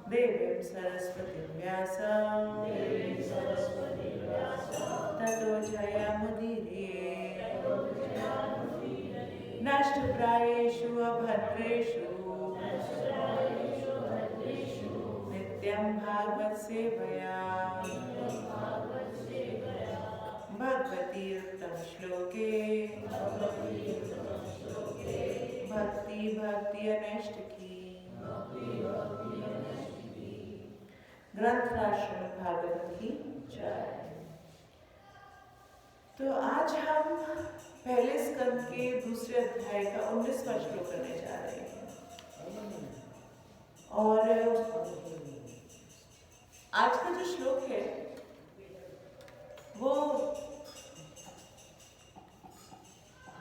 देवीं सरस्वतीं व्यासं ततो जयमुदीरये नष्टप्रायेषु अभद्रेषु नित्यं भागवत सेवया भगवती उत्तम श्लोके भक्ति भक्ति अनष्टकी ग्रंथ राष्ट्र भागवत की जय। तो आज हम पहले स्कंद के दूसरे अध्याय का 19वां श्लोक करने जा रहे हैं और आज का जो श्लोक है वो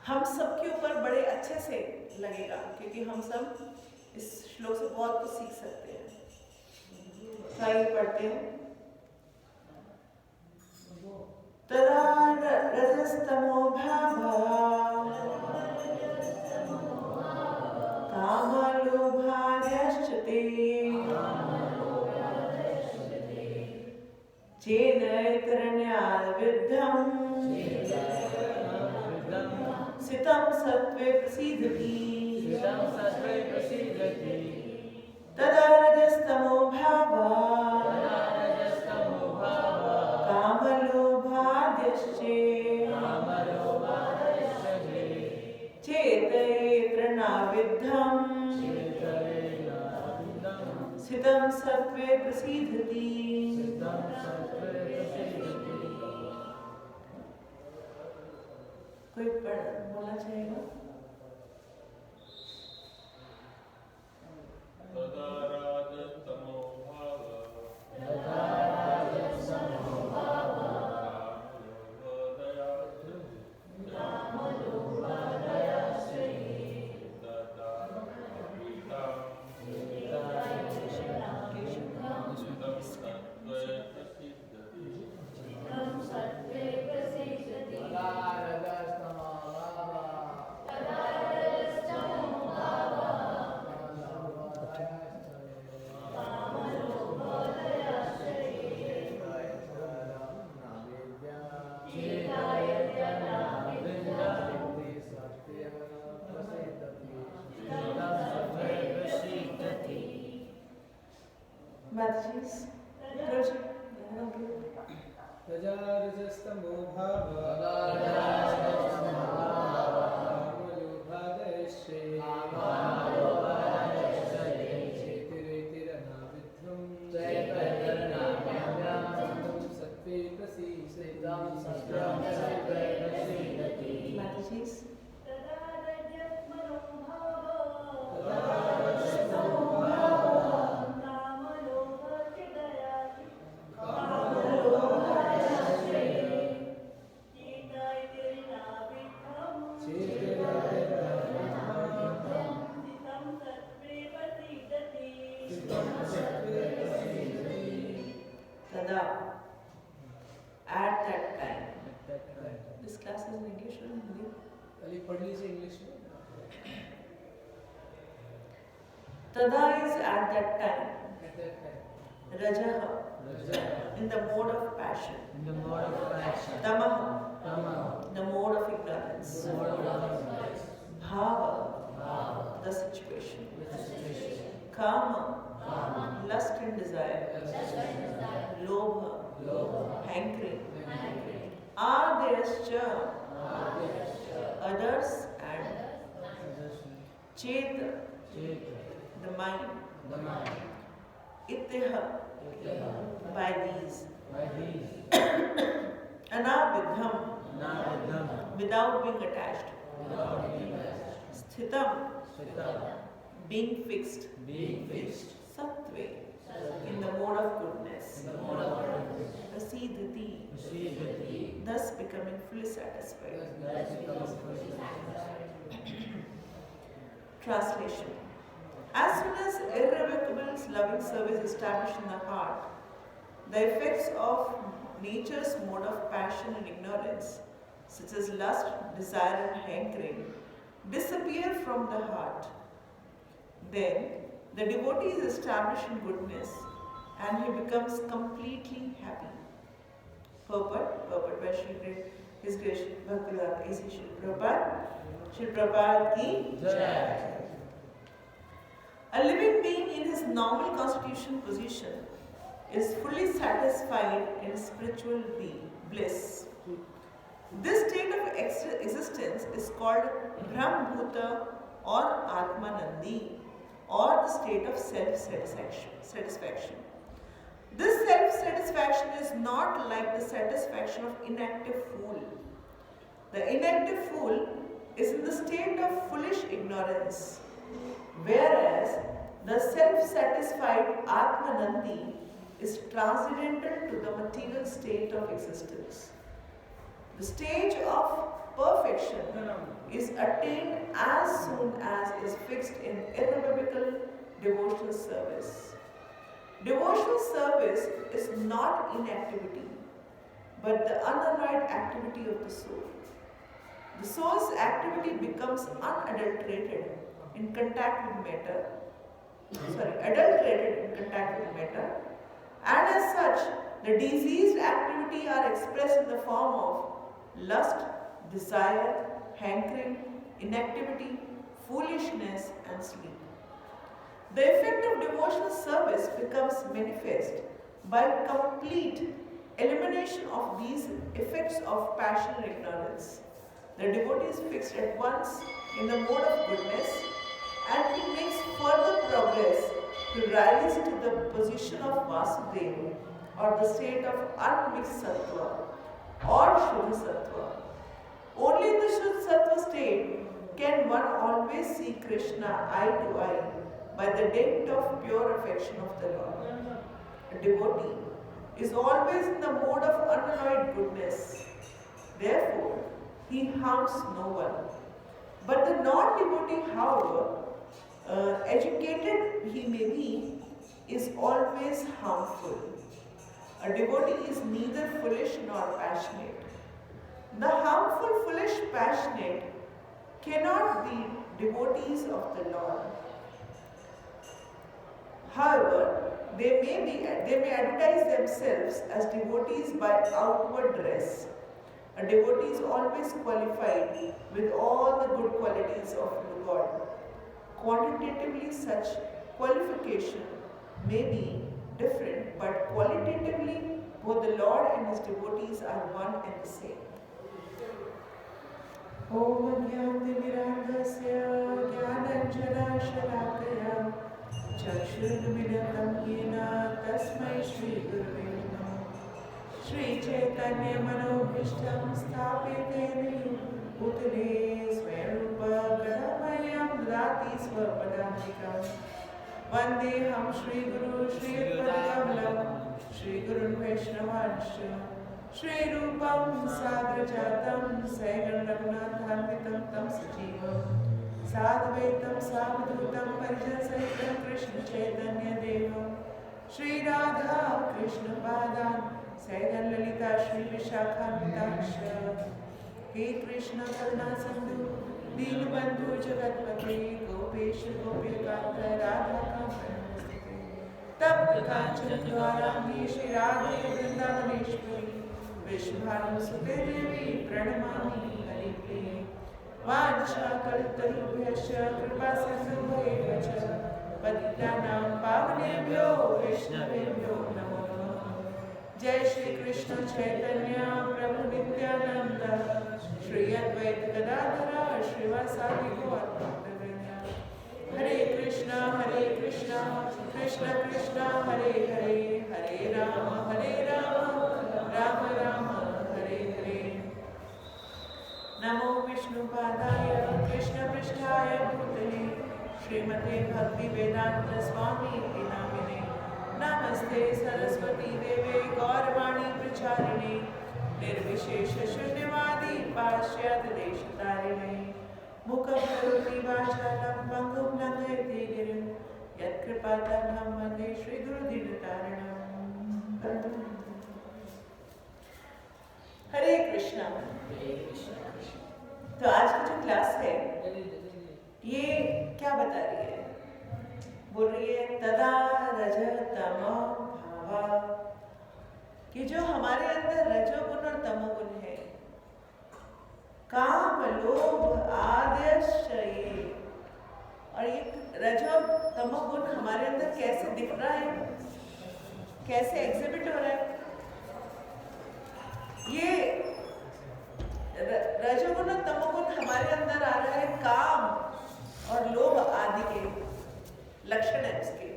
हम सबके ऊपर बड़े अच्छे से लगेगा क्योंकि हम सब इस श्लोक से बहुत कुछ सीख सकते हैं। आइए पढ़ते हैं। तदा रजस्तमो भावः कामलोभादश्च ते चेदैतरण्याद्विद्धम् सितं सत्त्वे प्रसीदति। तदा रजस्तमो भावः कामलोभादश्च चेतयेत्रनाविद्धम् सितं सत्त्वे प्रसीदति। कोई बोलना चाहेगा? At that Tada is at that time. Rajaha, in the mode of passion. Tamaha, the mode of ignorance. Bhava, the situation. Kama, lust and desire. Lobha, hankering. Adhyascha, others, and Cheta, the mind. Itteha, by these. Anabidham, without being attached. Sthitam, being fixed. Sattve, in the mode of goodness. Prasidhati, thus becoming fully satisfied. Translation. As soon as irrevocable loving service is established in the heart, the effects of nature's mode of passion and ignorance, such as lust, desire, and hankering, disappear from the heart. Then the devotee is established in goodness and he becomes completely happy. Purport by His Grace Bhaktivedanta A.C. Srila Prabhupada ki Jai. A living being in his normal constitutional position is fully satisfied in spiritual bliss. This state of existence is called Brahmbhuta or Atmanandi, or the state of self-satisfaction. This self-satisfaction is not like the satisfaction of inactive fool. The inactive fool is in the state of foolish ignorance, whereas the self-satisfied Atmanandi is transcendental to the material state of existence. The stage of perfection is attained as soon as is fixed in irrevocable devotional service. Devotional service is not inactivity, but the unalloyed activity of the soul. The soul's activity becomes unadulterated in contact with matter, adulterated in contact with matter, and as such, the diseased activity are expressed in the form of lust, desire, hankering, inactivity, foolishness, and sleep. The effect of devotional service becomes manifest by complete elimination of these effects of passion and ignorance. The devotee is fixed at once in the mode of goodness, and he makes further progress to rise to the position of Vasudeva, or the state of unmixed sattva or Shuddha sattva. Only in the Shuddha sattva state can one always see Krishna eye to eye by the dint of pure affection of the Lord. A devotee is always in the mode of unalloyed goodness. Therefore, he harms no one. But the non-devotee, however educated he may be, is always harmful. A devotee is neither foolish nor passionate. The harmful, foolish, passionate cannot be devotees of the Lord. However, they may advertise themselves as devotees by outward dress. A devotee is always qualified with all the good qualities of the God. Quantitatively, such qualification may be different, but qualitatively, both the Lord and His devotees are one and the same. Om Jnana Jnana Shalakaya Chakshurmilitam Yena Tasmai Shri Gurave Namaha Shri Chaitanya Manobhishtam Sthapite Bhutale Swarupa Gadamayam Dati Swapadamikam Vandeham Shri Guru Shri Padakamalam Shri Gurun Vaishnavansha Shri Rupam Sagrajatam Sagan Raghunathanvitam Tam Sajivam Sadvaitam Savadhutam Parijasahitam Krishna Chaitanya Devam Shri Radha Krishna Padan Sagan Lalita Shri Vishakhantaksha हे कृष्ण करुणा सिंधु दीनबंधु जगतपते गोपेश गोपिकांत राधा कांत नमस्ते। तप्त कांचन गौरांगी श्री राधे वृंदावनेश्वरी विश्वभानुसुते देवी प्रणमामि हरिप्रिये। वाञ्छाकल्पतरुभ्यश्च कृपासिन्धुभ्येव च पतितानां पावनेभ्यो वैष्णवेभ्यो नमो नमः। जय श्री कृष्ण चैतन्य प्रभु नित्यानंद श्री अद्वैत गदाधर श्रीवासादि गौर भक्तवृंद। हरे कृष्णा कृष्ण कृष्ण हरे हरे, हरे राम राम राम हरे हरे। नमो विष्णुपादाय कृष्णपृष्ठाय भूतले श्रीमते भक्ति वेदांत स्वामी नामिने। नमस्ते सरस्वती देवे गौरवाणी प्रचारिणे निर्विशेष शून्यवादी पाश्चात्य देशतारिणे। मुखं करोति वाचालं पङ्गुं लङ्घयति गिरिं यत्कृपातमहं वन्दे श्रीगुरुदीनतारिणं। हरे कृष्णा। तो आज की जो क्लास है ये क्या बता रही है? बोल रही है तदा रजतम भावा, कि जो हमारे अंदर रजोगुण और तमोगुण है, काम लोभ आद्यश्चये, और ये रजो तमोगुण हमारे अंदर कैसे दिख रहा है, कैसे एग्जिबिट हो रहा है? ये रजोगुण और तमोगुण हमारे अंदर आ रहा है काम और लोभ आदि के लक्षण है उसके।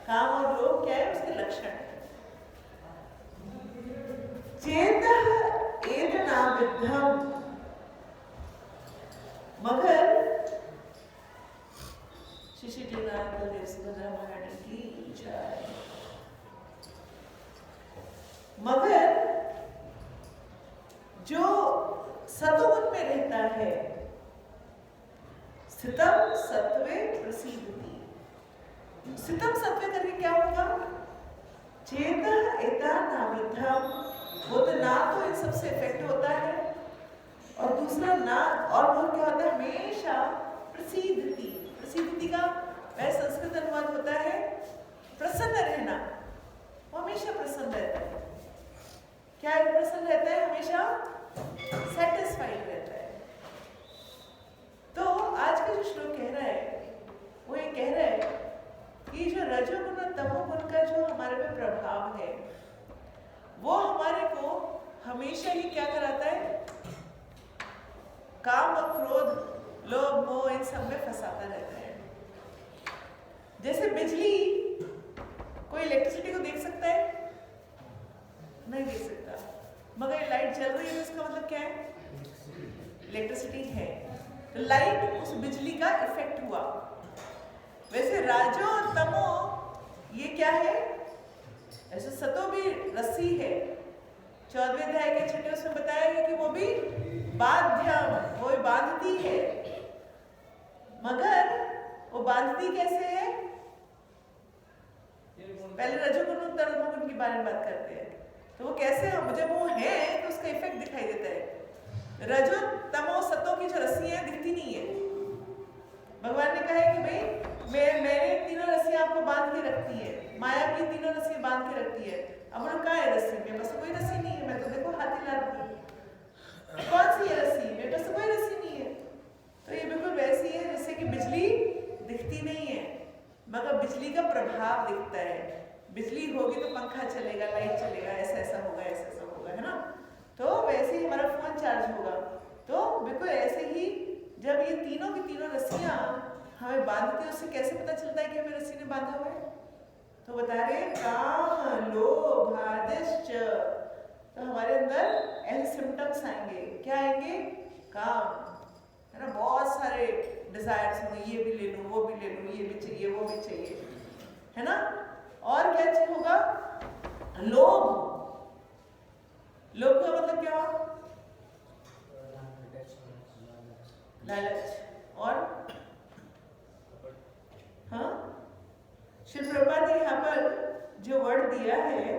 काम और लोभ क्या है? उसके लक्षण है। चेतः एतना विद्धम, मगर श्री बलदेव सुभद्रा महारानी की जय। मगर जो सतोगुण में रहता है, स्थितम सत्वे प्रसीदति। स्थितम सत्वे करके क्या होगा? चेतः एतान विद्धम, वो तो ना तो इन सबसे इफेक्ट होता है, और दूसरा ना, और वो क्या होता है? हमेशा प्रसीदति। प्रसीदति का वह संस्कृत अनुवाद होता है प्रसन्न रहना। वो हमेशा प्रसन्न रहता है। क्या प्रसन्न रहता है? हमेशा सेटिस्फाइड रहता है। तो आज का जो श्लोक कह रहा है वो ये कह रहा है कि जो रजोगुण और तमोगुण का जो हमारे पे प्रभाव है वो हमारे को हमेशा ही क्या कराता है? काम और क्रोध, लोभ, मोह, इन सब में फंसाता रहता है। जैसे बिजली, कोई इलेक्ट्रिसिटी को देख सकता है? नहीं देख सकता, मगर लाइट जल रही है, इसका मतलब क्या है? इलेक्ट्रिसिटी है। तो लाइट उस बिजली का इफेक्ट हुआ। वैसे राजो और तमो ये क्या है? ऐसे सतो भी रस्सी है। 14वें अध्याय के 6 उसमें बताया है कि वो भी बाध्यम, वो बांधती है। मगर वो बांधती कैसे है? पहले रजोगुण और तमोगुण के बारे में बात करते हैं। तो वो कैसे, जब वो है तो उसका इफेक्ट दिखाई देता है। रजो तमो सतो की जो रस्सी है दिखती नहीं है। भगवान ने कहा है कि भाई मैंने तीनों रस्सियां आपको बांध के रखती है, माया की तीनों रस्सियां बांध के रखती है। अब उन्होंने कहा है रस्सी, मेरे पास कोई रस्सी नहीं है, मैं तो देखो हाथी ला रही हूँ। कौन सी है रस्सी? मेरे पास कोई रस्सी नहीं है। तो ये बिल्कुल वैसी है जैसे कि बिजली दिखती नहीं है, मगर बिजली का प्रभाव दिखता है। बिजली होगी तो पंखा चलेगा, लाइट चलेगा, ऐसा होगा, ऐसा होगा, है ना? तो वैसे ही हमारा फोन चार्ज होगा। तो बिल्कुल ऐसे ही जब ये तीनों की तीनों रस्सियां हमें बांधती है, उससे कैसे पता चलता है कि हमें रस्सी ने बांधा हुआ है? तो बता रहे काम लोभ आदिश्च। तो हमारे अंदर ऐसे सिम्टम्स आएंगे। क्या आएंगे? काम, है ना? बहुत सारे डिजायर्स होंगे, ये भी ले लूं, वो भी ले लूं, ये भी चाहिए, वो भी चाहिए, है ना? और क्या चीज होगा? लोभ। लोभ का मतलब क्या हुआ? लालच। और हाँ, श्री प्रभुपाद ने यहाँ पर जो वर्ड दिया है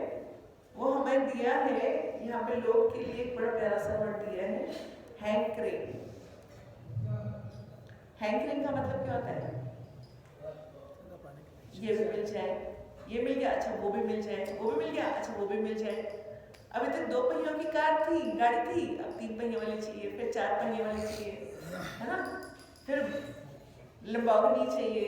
वो हमें दिया है यहाँ पे लोभ के लिए एक बड़ा प्यारा सा वर्ड दिया है, हैंकरिंग। हैंकरिंग का मतलब क्या होता है? ये भी मिल जाए, ये मिल गया, अच्छा वो भी मिल जाए, वो भी मिल गया, अच्छा वो भी मिल जाए। अभी तक 2 पहियों की कार थी, गाड़ी थी, अब 3 पहियों वाली चाहिए, फिर 4 पहियों वाली चाहिए, है ना? फिर लंबोर्गिनी चाहिए,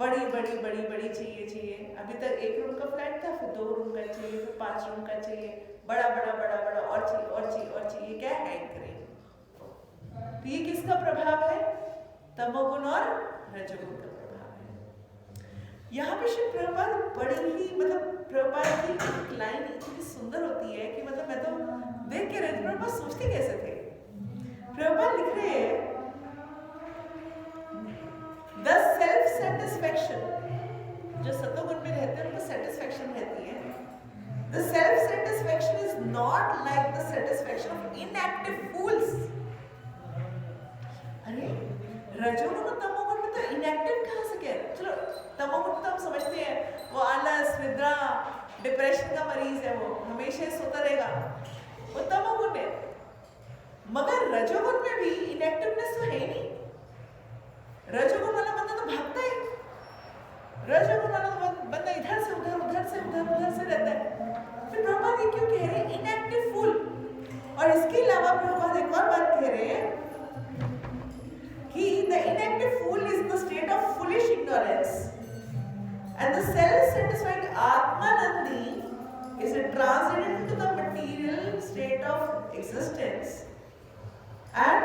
बड़ी बड़ी बड़ी बड़ी चाहिए। अभी तक 1 रूम का फ्लैट था, फिर 2 रूम का चाहिए, फिर 5 रूम का चाहिए, बड़ा बड़ा बड़ा बड़ा और चाहिए और चाहिए और चाहिए। क्या है हैंकरिंग? तो ये किसका प्रभाव है? तमोगुण और रजोगुण का प्रभाव है। यहाँ पे श्री प्रभुपाद बड़ी ही प्रभुपाद की एक लाइन इतनी सुंदर होती है कि मैं तो देख के रह, प्रभुपाद सोचते कैसे थे? प्रभुपाद लिख रहे हैं द सेल्फ सेटिस्फैक्शन, जो सतोगुण में रहते हैं उनको सेटिस्फैक्शन रहती है। The self satisfaction is not like the satisfaction of inactive fools. अरे रजोगुण और तमोगुण में तो इनएक्टिव कहाँ से कह रहे? चलो तमोगुण तो हम समझते हैं वो आलस, निद्रा, डिप्रेशन का मरीज है, वो हमेशा सोता रहेगा, वो तमोगुण है। मगर रजोगुण में भी इनएक्टिवनेस तो है ही नहीं। रजोगुण वाला बंदा तो भागता है, रजोगुण वाला बंदा इधर से उधर उधर से उधर उधर से रहता है। फिर प्रभुपाद ये क्यों कह रहे हैं इनएक्टिव फूल? और इसके अलावा प्रभुपाद एक और बात कह रहे हैं कि the inactive fool is the state of foolish ignorance and the self-satisfied Atmanandi is a transit into the material state of existence and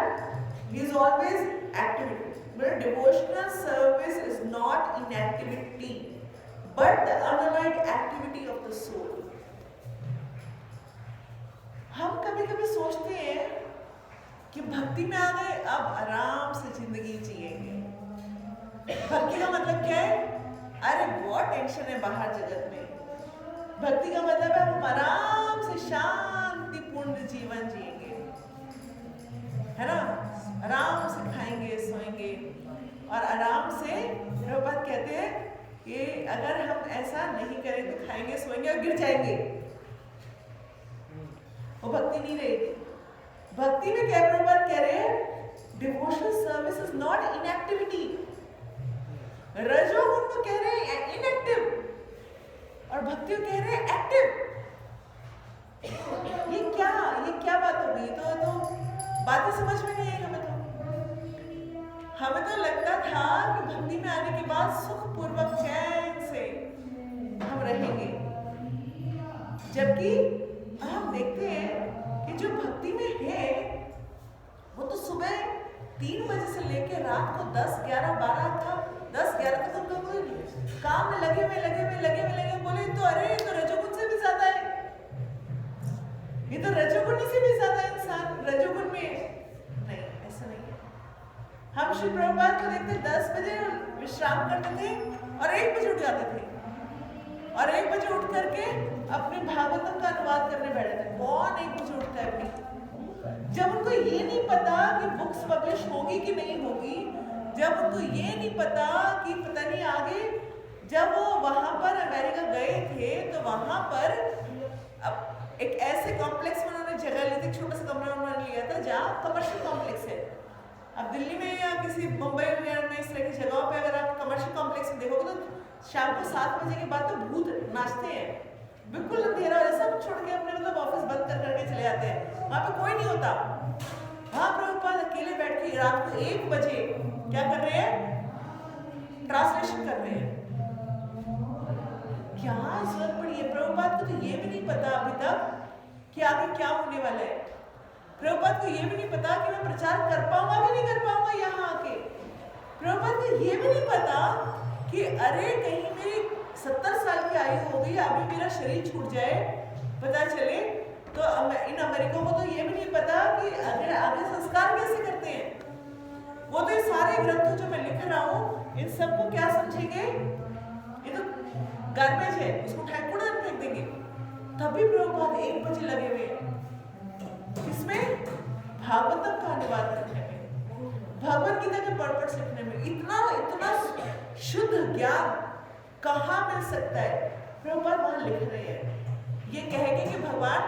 he is always activity. But devotional service is not inactivity but the unalloyed activity of the soul. हम कभी-कभी सोचते हैं कि भक्ति में आ गए, अब आराम से जिंदगी जिएंगे। भक्ति का मतलब क्या है? अरे बहुत टेंशन है बाहर जगत में। भक्ति का मतलब है हम आराम से शांतिपूर्ण जीवन जिएंगे, है ना? आराम से खाएंगे, सोएंगे और आराम से। प्रभुपाद कहते हैं कि अगर हम ऐसा नहीं करें तो खाएंगे, सोएंगे और गिर जाएंगे, वो भक्ति नहीं रहेगी। भक्ति में क्या प्रभुपाद कह रहे हैं? Devotional service is not inactivity. रजोगुण को कह रहे हैं इनएक्टिव और भक्ति को कह रहे हैं एक्टिव। ये क्या बात हो गई? तो बातें समझ में नहीं आई हमें तो लगता था कि भक्ति में आने के बाद सुखपूर्वक चैन से हम रहेंगे, जबकि हम देखते हैं कि जो भक्ति में है वो तो सुबह 3 बजे से लेकर रात को 10, 11, 12 था, 10, 11 तक हम लोग काम में लगे हुए बोले तो अरे ये तो रजोगुण से भी ज्यादा है, ये तो रजोगुण से भी ज्यादा इंसान रजोगुण में। नहीं, ऐसा नहीं है। हम श्री प्रभुपाद को देखते 10 बजे विश्राम करते थे और 1 बजे उठ जाते थे और 1 बजे उठ करके अपने भागवतम का अनुवाद करने बैठे थे। कौन 1 बजे उठता है भाई? जब उनको ये नहीं पता कि बुक्स पब्लिश होगी कि नहीं होगी, जब उनको ये नहीं पता कि पता नहीं आगे, जब वो वहां पर अमेरिका गए थे तो वहां पर एक ऐसे कॉम्प्लेक्स में उन्होंने जगह ली थी, छोटा सा कमरा उन्होंने लिया था जहाँ कमर्शियल कॉम्प्लेक्स है। अब दिल्ली में या किसी मुंबई वगैरह में इस तरह की जगहों पे अगर आप कमर्शियल कॉम्प्लेक्स में देखोगे तो शाम को 7 बजे के बाद तो भूत नाचते हैं, बिल्कुल अंधेरा हो, सब छोड़ के अपने ऑफिस बंद कर करके चले जाते हैं, वहां पे कोई नहीं होता। वहां प्रभुपाद अकेले बैठ के रात को 1 बजे क्या कर रहे हैं? ट्रांसलेशन कर रहे हैं। क्या जरूरत पड़ी है? प्रभुपाद को तो ये भी नहीं पता अभी तक कि आगे क्या होने वाला है। प्रभुपाद को ये भी नहीं पता कि मैं प्रचार कर पाऊंगा कि नहीं कर पाऊंगा यहाँ आके। प्रभुपाद को ये भी नहीं पता कि अरे कहीं मेरी 70 साल की आयु हो गई, अभी मेरा शरीर छूट जाए, पता चले तो इन अमेरिका को तो ये भी नहीं पता कि अगर आगे संस्कार कैसे करते हैं। वो तो ये सारे ग्रंथों जो मैं लिख रहा हूँ इन सबको क्या समझेंगे? ये तो गार्बेज है, उसको कूड़ा में फेंक देंगे। तभी प्रभुपाद 1 बजे लगे हुए इसमें भागवतम का अनुवाद करने में, भगवत गीता के पढ़ सीखने में। इतना शुद्ध ज्ञान कहाँ मिल सकता है? प्रभुपाद वहां लिख रहे हैं, ये कहेंगे कि भगवान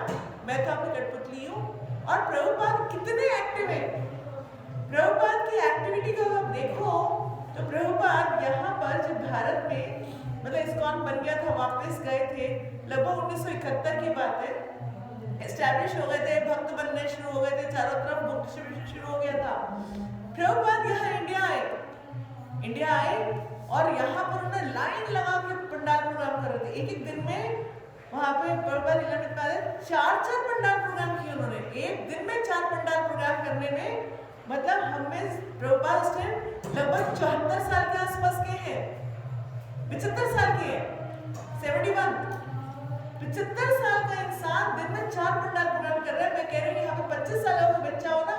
मैं तो आपकी कठपुतली हूँ और प्रभुपाद कितने एक्टिव है। प्रभुपाद की एक्टिविटी को आप देखो तो प्रभुपाद यहाँ पर जब भारत में मतलब इस्कॉन बन गया था, वापस गए थे लगभग 1971 की बात है, एस्टैब्लिश हो गए थे, भक्त बनने शुरू हो गए थे, चारों तरफ बुक शुरू हो गया था। प्रभुपाद यहाँ इंडिया आए और यहाँ पर उन्होंने लाइन लगा के पंडाल प्रोग्राम कर रहे थे। एक दिन में वहाँ पे प्रभुपाद 4 पंडाल प्रोग्राम किए उन्होंने। एक दिन में 4 पंडाल प्रोग्राम करने में मतलब हमें प्रभुपाद उस टाइम लगभग 74 साल के आसपास के हैं, 75 साल के हैं, 71। 75 साल का इंसान दिन में 4 पंडाल प्रोग्राम कर रहा है। मैं कह रही हूँ यहाँ पे 25 साल का बच्चा हो ना,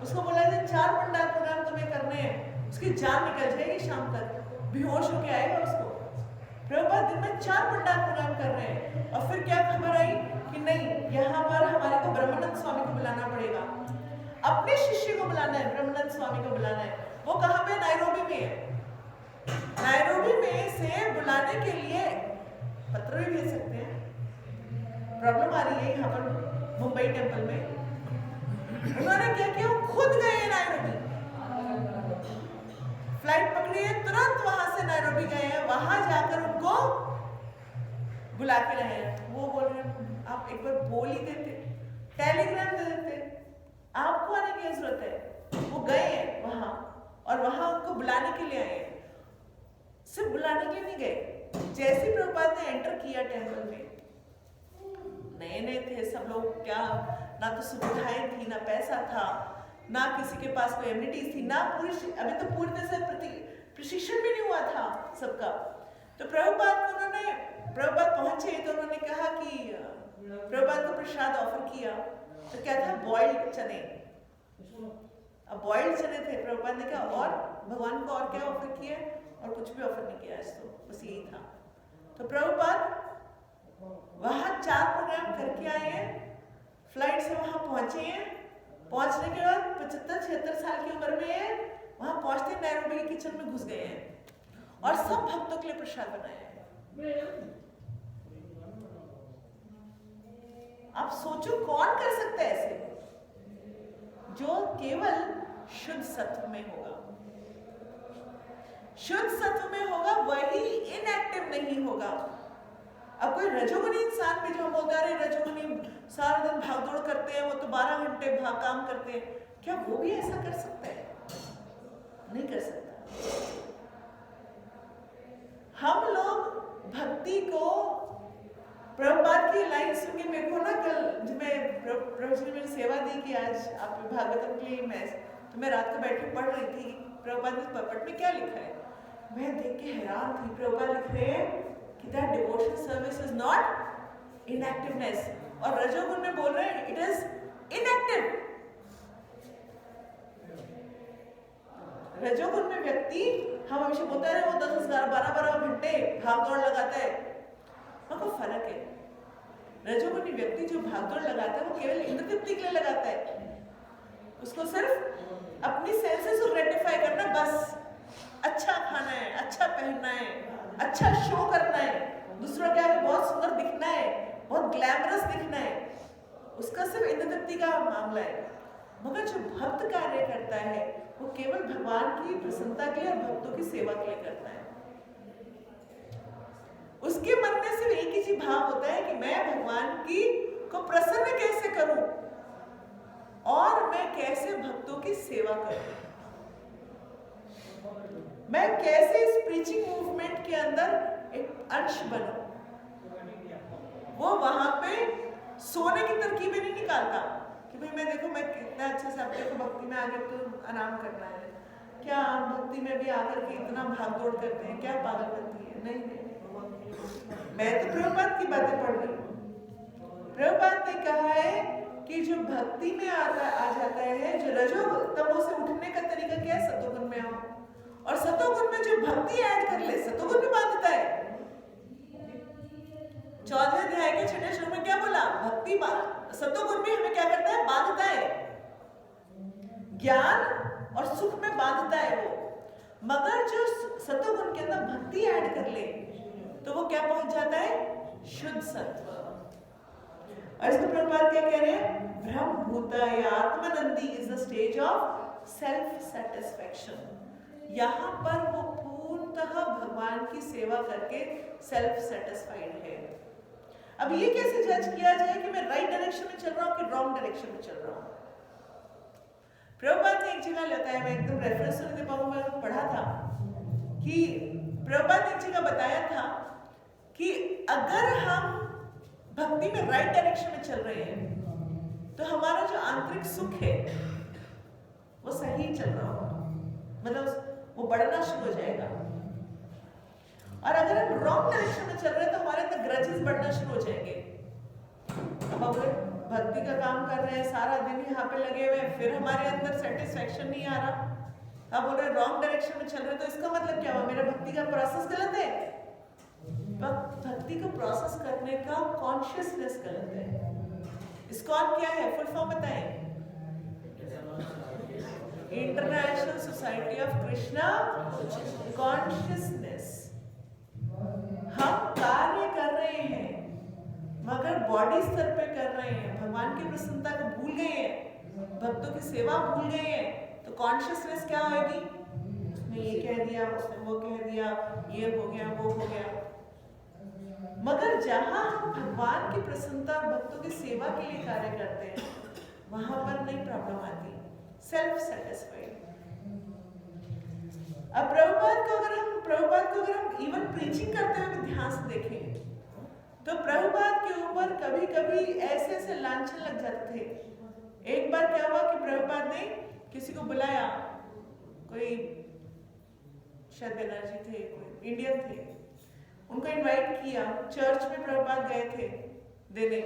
उसको बोला जाए 4 पंडाल प्रोग्राम तुम्हें करने हैं, उसकी जान निकल जाएगी, शाम तक बेहोश होके आएगा उसको। प्रभुपाद दिन में 4 पंडाल प्रोग्राम कर रहे हैं। और फिर क्या खबर आई कि नहीं, यहाँ पर हमारे को ब्रह्मानंद स्वामी को बुलाना पड़ेगा, अपने शिष्य को बुलाना है, ब्रह्मानंद स्वामी को बुलाना है। वो कहाँ पे? नायरोबी में है। नायरोबी में से बुलाने के लिए पत्र भी भेज सकते हैं। प्रॉब्लम आ रही है यहाँ पर मुंबई टेम्पल में। उन्होंने क्या किया, वो खुद गए नायरोबी, फ्लाइट पकड़ी है, तुरंत वहां से नायरोबी गए हैं, वहां जाकर उनको बुला के रहे हैं। वो बोल रहे हैं आप एक बार बोल ही देते, टेलीग्राम दे देते, आपको आने की जरूरत है। वो गए हैं वहां और वहां उनको बुलाने के लिए आए हैं। सिर्फ बुलाने के लिए नहीं गए। जैसे प्रभुपाद ने एंटर किया टेम्पल में, नए थे सब लोग, क्या ना तो सुविधाएं थी, ना पैसा था, ना किसी के पास कोई एमिनिटीज थी, ना अभी तो पूरी तरह से प्रशिक्षण भी नहीं हुआ था सबका। तो प्रभुपाद पहुंचे तो उन्होंने कहा कि प्रभुपाद को प्रसाद ऑफर किया। तो क्या था? बॉइल्ड चने। अब बॉइल्ड चने थे। प्रभुपाद ने कहा और भगवान को और क्या ऑफर किया? और कुछ भी ऑफर नहीं किया, तो बस यही था। तो प्रभुपाद वहां 4 प्रोग्राम करके आए हैं, फ्लाइट से वहां पहुंचे हैं। पहुंचने के बाद 75-76 साल की उम्र में है, वहां पहुंचते नायरोबी के किचन में घुस गए हैं और सब भक्तों के लिए प्रसाद बनाया है। आप सोचो कौन कर सकता है ऐसे, जो केवल शुद्ध सत्व में होगा। शुद्ध सत्व में होगा वही इनएक्टिव नहीं होगा। अब कोई रजोगुनी इंसान भी, जो हम बोलते हैं रजोगुनी सारा दिन भागदौड़ करते हैं, वो तो 12 घंटे काम करते हैं, क्या वो भी ऐसा कर सकता है? नहीं कर सकता। हम लोग भक्ति को, प्रभुपाद की लाइन सुन के मेरे को ना, कल जब मैं प्रभु जी ने मेरी सेवा दी कि आज आप भागवतम के लिए मैं रात को बैठ के पढ़ रही थी, प्रभुपाद ने पट में क्या लिखा है, मैं देख के हैरान थी। प्रभुपाद लिख रहे हैं कि that devotion service is not inactiveness, और रजोगुण में बोल रहे हैं it is inactive। रजोगुण में व्यक्ति, हम हमेशा बोलते हैं वो 10-12 घंटे भागदौड़ लगाता है, वहां को फर्क है। रजोगुणी व्यक्ति जो भागदौड़ लगाता है वो केवल इंद्र तृप्ति के लिए लगाता है, उसको सिर्फ अपनी सेंसेस को ग्रेटिफाई करना, बस अच्छा खाना है, अच्छा पहनना है, अच्छा शो करना है, दूसरों के आगे बहुत सुंदर दिखना है, बहुत ग्लैमरस दिखना है, उसका सिर्फ इंद्र तृप्ति का मामला है। मगर जो भक्त कार्य करता है वो केवल भगवान की प्रसन्नता के लिए और भक्तों की सेवा के लिए करता है। उसके मन में सिर्फ एक ही भाव होता है कि मैं भगवान की को प्रसन्न कैसे करूं और मैं कैसे भक्तों की सेवा करूं, मैं कैसे इस प्रीचिंग मूवमेंट के अंदर एक अंश बनूं। वो वहां पे सोने की तरकीबें नहीं निकालता कि भाई मैं देखो मैं कितना अच्छा से, अपने को भक्ति में आगे तो आराम करना है, क्या भक्ति में भी आकर के इतना भागदौड़ करते हैं, क्या पागल करती है। नहीं, मैं तो प्रभुपाद की बातें पढ़ रही हूँ। प्रभुपाद ने कहा है कि जो भक्ति में आ जाता है, जो रजो तमो से उठने का तरीका क्या है, सतोगुण में आओ, और सतोगुण में जो भक्ति ऐड कर ले, सतोगुण में बांधता है। 14वें अध्याय के 6वें श्लोक में क्या बोला, भक्ति सतोगुण में हमें क्या करता है, बांधता है, ज्ञान और सुख में बांधता है वो। मगर जो सतोगुण के अंदर भक्ति ऐड कर ले तो वो क्या पहुंच जाता है, शुद्ध सत्व। और इसको प्रभुपाद क्या कह रहे हैं, ब्रह्मभूताय आत्मनंदी is the stage of self satisfaction. यहाँ पर वो पूर्णतः भगवान की सेवा करके सेल्फ सेटिस्फाइड है। अब ये कैसे जज किया जाए कि मैं राइट डायरेक्शन में चल रहा हूँ कि रॉन्ग डायरेक्शन में चल रहा हूँ? प्रभुपाद ने एक जगह लेता है, मैं एकदम रेफरेंस नहीं दे पाऊंगा, मैं पढ़ा था कि प्रभुपाद ने एक जगह बताया था कि अगर हम भक्ति में राइट डायरेक्शन में चल रहे हैं तो हमारा जो आंतरिक सुख है वो सही चल रहा होगा, मतलब वो बढ़ना शुरू हो जाएगा। और अगर हम रॉन्ग डायरेक्शन में चल रहे हैं तो हमारे अंदर ग्रजेस बढ़ना शुरू हो जाएंगे। अब अगर भक्ति का काम कर रहे हैं, सारा दिन यहाँ पे लगे हुए हैं, फिर हमारे अंदर सेटिस्फैक्शन नहीं आ रहा, अब बोल रहे रॉन्ग डायरेक्शन में चल रहे हैं, तो इसका मतलब क्या हुआ? मेरा भक्ति का प्रोसेस गलत है। भक्ति को प्रोसेस करने का कॉन्शियसनेस गलत है। ISKCON क्या है? फुल फॉर्म बताएं। International society of Krishna consciousness. हम कार्य कर रहे हैं मगर बॉडी स्तर पे कर रहे हैं, भगवान की प्रसन्नता को भूल गए हैं, भक्तों की सेवा भूल गए हैं, तो कॉन्शियसनेस क्या होगी? उसने ये कह दिया, उसने वो कह दिया, ये हो गया, वो हो गया। मगर जहां हम भगवान की प्रसन्नता और भक्तों की सेवा के लिए कार्य करते हैं वहां पर नहीं प्रॉब्लम आती, सेल्फ सेटिस्फाइड। अब प्रभुपाद को अगर हम इवन प्रीचिंग करते हुए ध्यान से देखें तो प्रभुपाद के ऊपर कभी कभी ऐसे ऐसे लांछन लग जाते थे। एक बार क्या हुआ कि प्रभुपाद ने किसी को बुलाया, कोई शायद बनर्जी थे, कोई इंडियन थे, उनको इनवाइट किया, चर्च में प्रभुपाद गए थे देने,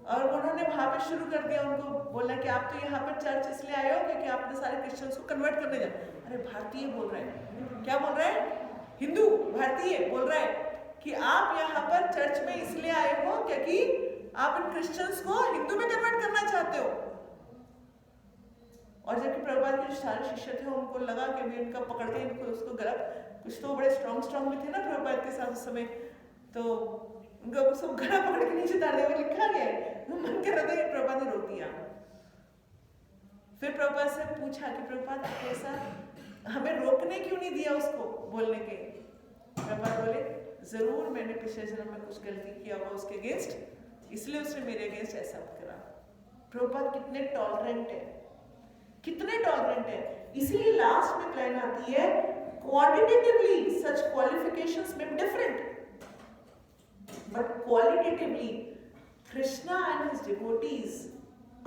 और उन्होंने वहां पे शुरू कर दिया, उनको बोला कि आप तो यहाँ पर चर्च इसलिए आए हो क्योंकि आपने सारे क्रिश्चियंस को कन्वर्ट करने जाए। अरे भारतीय बोल रहे हैं, क्या बोल रहे हैं? हिंदू भारतीय बोल रहे हैं कि आप यहाँ पर चर्च में इसलिए आए हो क्योंकि आप इन क्रिश्चियंस को हिंदू में कन्वर्ट करना चाहते हो। और जबकि प्रभुपाद के जो सारे शिष्य थे उनको लगा कि अभी इनका पकड़ के इनको उसको गलत, कुछ तो बड़े स्ट्रॉन्ग भी थे ना प्रभुपाद के साथ उस समय, तो उनका उसको गला पकड़ के नीचे उतार दिया, लिखा गया है, मन कर रहा था कि प्रभुपाद ने रोक दिया। फिर प्रभुपाद से पूछा कि प्रभुपाद ऐसा हमें रोकने क्यों नहीं दिया उसको बोलने के? प्रभुपाद बोले जरूर मैंने पिछले जन्म में कुछ गलती किया हुआ उसके अगेंस्ट, इसलिए उसने मेरे अगेंस्ट ऐसा करा। प्रभुपाद कितने टॉलरेंट है, कितने टॉलरेंट है। इसीलिए लास्ट में लाइन आती है, क्वांटिटेटिवली सच क्वालिफिकेशंस में different but qualitatively Krishna and his devotees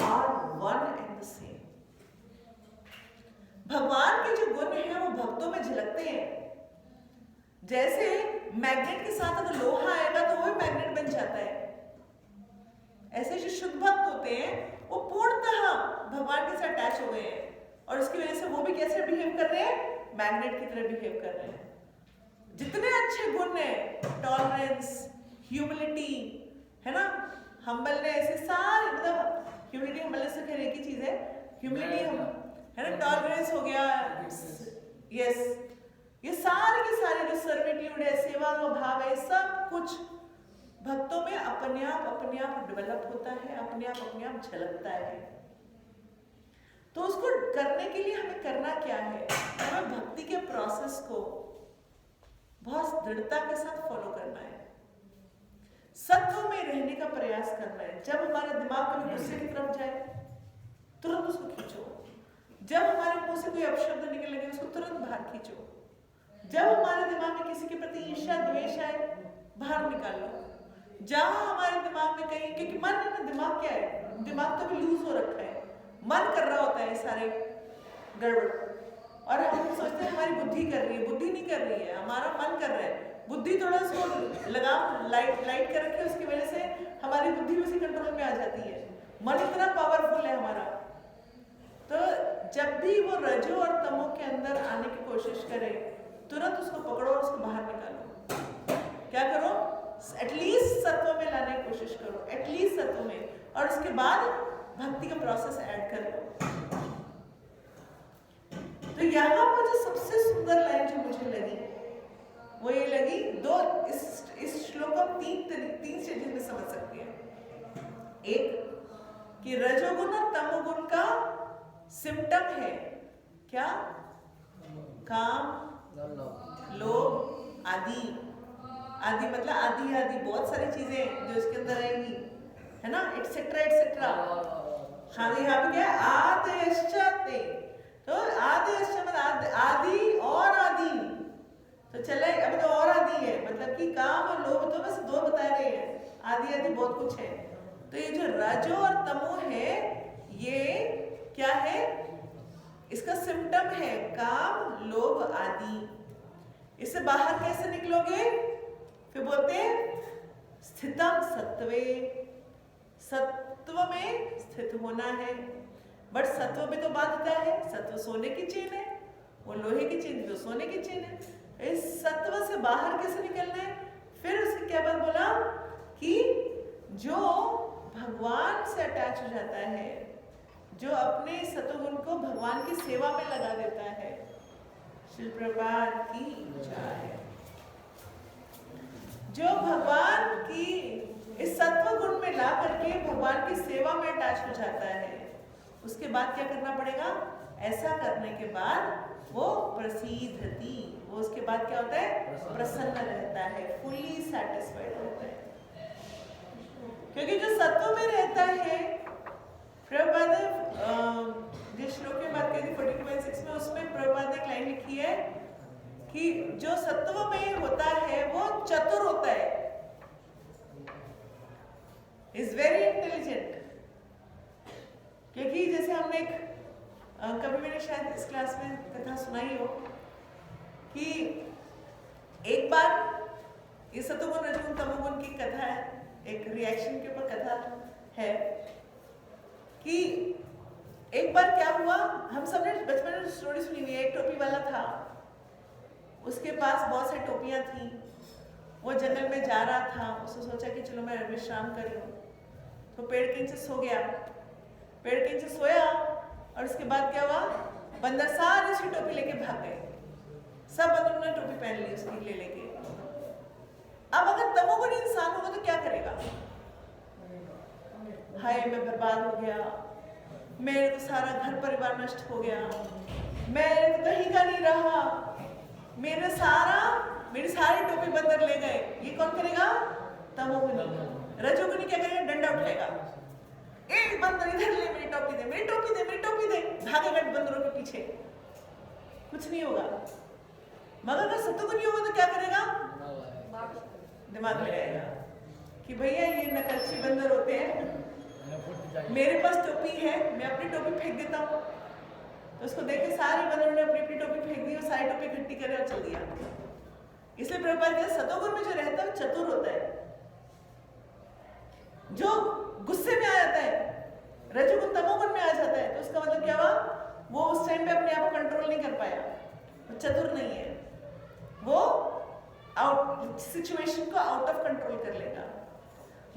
are one and the same. भगवान के जो गुण हैं वो भक्तों में झलकते हैं। जैसे मैग्नेट के साथ अगर लोहा आएगा तो वो भी मैग्नेट बन जाता है, ऐसे जो शुद्ध भक्त होते हैं वो पूर्णतः भगवान के साथ अटैच हो गए हैं और उसकी वजह से वो भी कैसे बिहेव कर रहे हैं? मैग्नेट की तरह बिहेव कर रहे हैं। जितने अच्छे गुण हैं, टॉलरेंस, ह्यूमिलिटी, है ना, हम्बलनेस, ऐसे सारे, मतलब ह्यूमिलिटी हम्बलनेस तो खैर एक ही चीज है, ह्यूमिलिटी हम है ना, टॉलरेंस हो गया, यस, ये सारे के सारे जो सर्विट्यूड है, सेवा का भाव है, सब कुछ भक्तों में अपने आप डेवलप होता है, अपने आप झलकता है। तो उसको करने के लिए हमें करना क्या है? हमें भक्ति के प्रोसेस को बहुत दृढ़ता के साथ फॉलो करना है, सत्व में रहने का प्रयास करना है। जब हमारा दिमाग कभी गुस्से की तरफ जाए तुरंत उसको खींचो, जब हमारे मुंह से कोई अपशब्द निकलने लगे उसको तुरंत बाहर खींचो, जब हमारे दिमाग में किसी के प्रति ईर्ष्या द्वेष आए बाहर निकाल लो, जहां हमारे दिमाग में कहीं, क्योंकि मन है ना, दिमाग क्या है, दिमाग तो भी लूज हो रखा है, मन कर रहा होता है सारे गड़बड़, और हम सोचते हैं हमारी बुद्धि कर रही है, बुद्धि नहीं कर रही है, हमारा मन कर रहा है। बुद्धि थोड़ा उसको लगाम लाइट कर रखे, उसकी वजह से हमारी बुद्धि उसी कंट्रोल में आ जाती है। मन इतना पावरफुल है हमारा। तो जब भी वो रजो और तमो के अंदर आने की कोशिश करे तुरंत उसको पकड़ो और उसको बाहर निकालो। क्या करो? एटलीस्ट सत्व में लाने की कोशिश करो, एटलीस्ट सत्व में, और उसके बाद भक्ति का प्रोसेस ऐड कर लो। तो यहाँ पर जो सबसे सुंदर लाइन जो मुझे लगी वो ये लगी, दो इस श्लोक को तीन स्टेजेस में समझ सकते हैं। एक, कि रजोगुण और तमोगुण का सिम्टम है क्या? काम, लोभ, आदि। आदि मतलब आदि आदि बहुत सारी चीजें जो इसके अंदर आएंगी, है ना, एटसेट्रा एटसेट्रा। हाँ, यहाँ पे क्या है? आदयश्चते। तो आदयश्च मतलब आदि और आदि। तो चले अभी तो और आदि है, मतलब कि काम और लोभ तो बस दो बता रहे हैं, आदि आदि बहुत कुछ है। तो ये जो रजो और तमो है, ये क्या है? इसका सिम्टम है काम, लोभ, आदि। इससे बाहर कैसे निकलोगे? फिर बोलते हैं स्थितम सत्वे, सत्व में स्थित होना है। बट सत्व में तो बाध्यता है, सत्व सोने की चेन है, वो लोहे की चेन तो सोने की चेन है। इस सत्व से बाहर कैसे निकलना है? फिर उसके क्या बात बोला कि जो भगवान से अटैच हो जाता है, जो अपने सत्वगुण को भगवान की सेवा में लगा देता है। श्री प्रभुपाद की जय। जो भगवान की इस सत्व गुण में ला करके भगवान की सेवा में अटैच हो जाता है, उसके बाद क्या करना पड़ेगा? ऐसा करने के बाद वो प्रसीदति, वो उसके बाद क्या होता है? प्रसन्न रहता है, फुल्ली सैटिस्फाइड रहता है। क्योंकि जो सत्व में रहता है, प्रभुपाद जिस श्लोक की बात करी 14.6 में, उसमें प्रभुपाद ने एक लाइन लिखी है कि जो सत्व में होता है वो चतुर होता है, इज वेरी इंटेलिजेंट। क्योंकि जैसे हमने कभी मैंने शायद इस क्लास में कथा सुनाई हो कि एक बार ये सतोगुण रजोगुण तमोगुण की कथा है, एक रिएक्शन के ऊपर कथा है कि एक बार क्या हुआ, हम सबने बचपन में स्टोरी सुनी हुई है। एक टोपी वाला था, उसके पास बहुत सारी टोपियां थी, वो जंगल में जा रहा था। उसने सोचा कि चलो मैं विश्राम कर लूं, तो पेड़ के नीचे सो गया। पेड़ के नीचे सोया और उसके बाद क्या हुआ? बंदर सारी उसकी टोपी लेके भाग गए। सब बंदरों ने टोपी पहन ली उसकी ले लेके। अब अगर तमोगुणी इंसान होगा तो क्या करेगा? हाय मैं बर्बाद हो गया, मेरे तो सारा घर परिवार नष्ट हो गया, मैं कहीं का नहीं रहा, मेरी सारी टोपी बंदर ले गए। ये कौन करेगा? तमोगुणी। रजोगुणी क्या करेगा? डंडा उठाएगा, एक बंदर इधर ले, मेरी टोपी दे, मेरी टोपी दे, मेरी टोपी दे, भागेगा बंदरों के पीछे, कुछ नहीं होगा। मगर अगर सतोगुणी होगा तो क्या करेगा? दिमाग लगाएगा कि भैया ये नकलची बंदर होते हैं, मेरे पास टोपी है, मैं अपनी टोपी फेंक देता हूँ। तो उसको देख के सारे बंदरों ने अपनी अपनी टोपी फेंक दी और सारी टोपी इकट्ठी करे और चल दिया। इसलिए प्रभुपाद कहते हैं सतोगुण में जो रहता है वो चतुर होता है, जो गुस्से में आ जाता है, रजोगुण तमोगुण में आ जाता है, तो उसका मतलब क्या हुआ? वो उस टाइम पे अपने आप को कंट्रोल नहीं कर पाया, वो चतुर नहीं है, वो आउट सिचुएशन को आउट ऑफ कंट्रोल कर लेगा।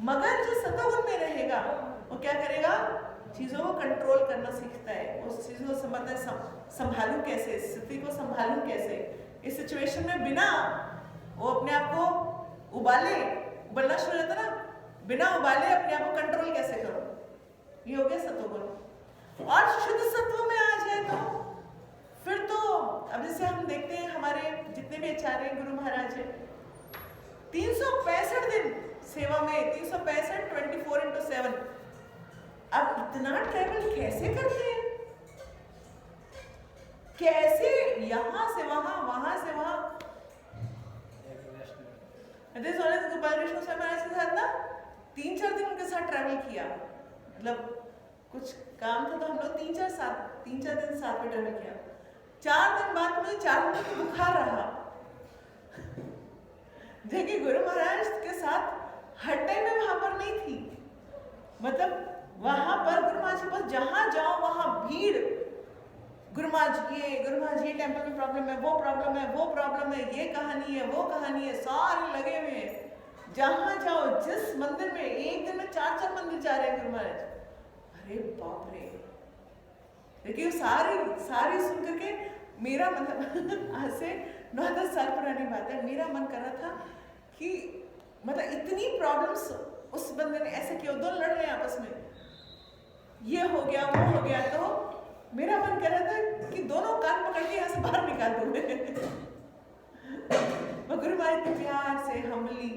मगर जो सतोगुण में रहेगा वो क्या करेगा? चीजों को कंट्रोल करना सीखता है, उस चीजों को संभालूं कैसे, स्थिति को संभालूं कैसे, इस सिचुएशन में बिना वो अपने आप को उबालना शुरू रहता ना, बिना उबाले अपने आप को कंट्रोल कैसे करो, ये हो गया सतोगुण। और शुद्ध सत्व में आ जाए तो फिर तो अब जैसे हम देखते हैं हमारे जितने भी आचार्य गुरु महाराज हैं, 365 दिन सेवा में, 365 24/7। अब इतना ट्रैवल कैसे करते हैं? कैसे यहाँ से वहां, वहां से वहां? गोपाल कृष्ण स्वामी महाराज के साथ ना 3-4 दिन उनके साथ ट्रैवल किया, मतलब कुछ काम था तो हम लोग 3-4 दिन साथ में ट्रैवल किया। 4 दिन बाद मुझे 4 दिन की बुखार रहा। देखिए गुरु महाराज के साथ हर टाइम में वहां पर नहीं थी, मतलब वहां पर गुरु महाराज के पास जहां जाओ वहां भीड़, गुरु महाराज ये टेम्पल में प्रॉब्लम है, वो प्रॉब्लम है, वो प्रॉब्लम है, ये कहानी है, वो कहानी है, सारे लगे हुए हैं। जहां जाओ, जिस मंदिर में, एक दिन में 4 मंदिर जा रहे हैं गुरु महाराज। अरे बाप रे! देखिए सारी सुन करके मेरा मतलब आज से 9-10 साल पुरानी बात है, मेरा मन कर रहा था कि मतलब इतनी प्रॉब्लम्स उस बंदे ने ऐसे क्यों, दो लड़ रहे हैं आपस में, ये हो गया वो हो गया, तो मेरा मन कर रहा था कि दोनों कान पकड़ के यहाँ से बाहर निकाल दूँ। गुरु महाराज ने प्यार से हम्बली,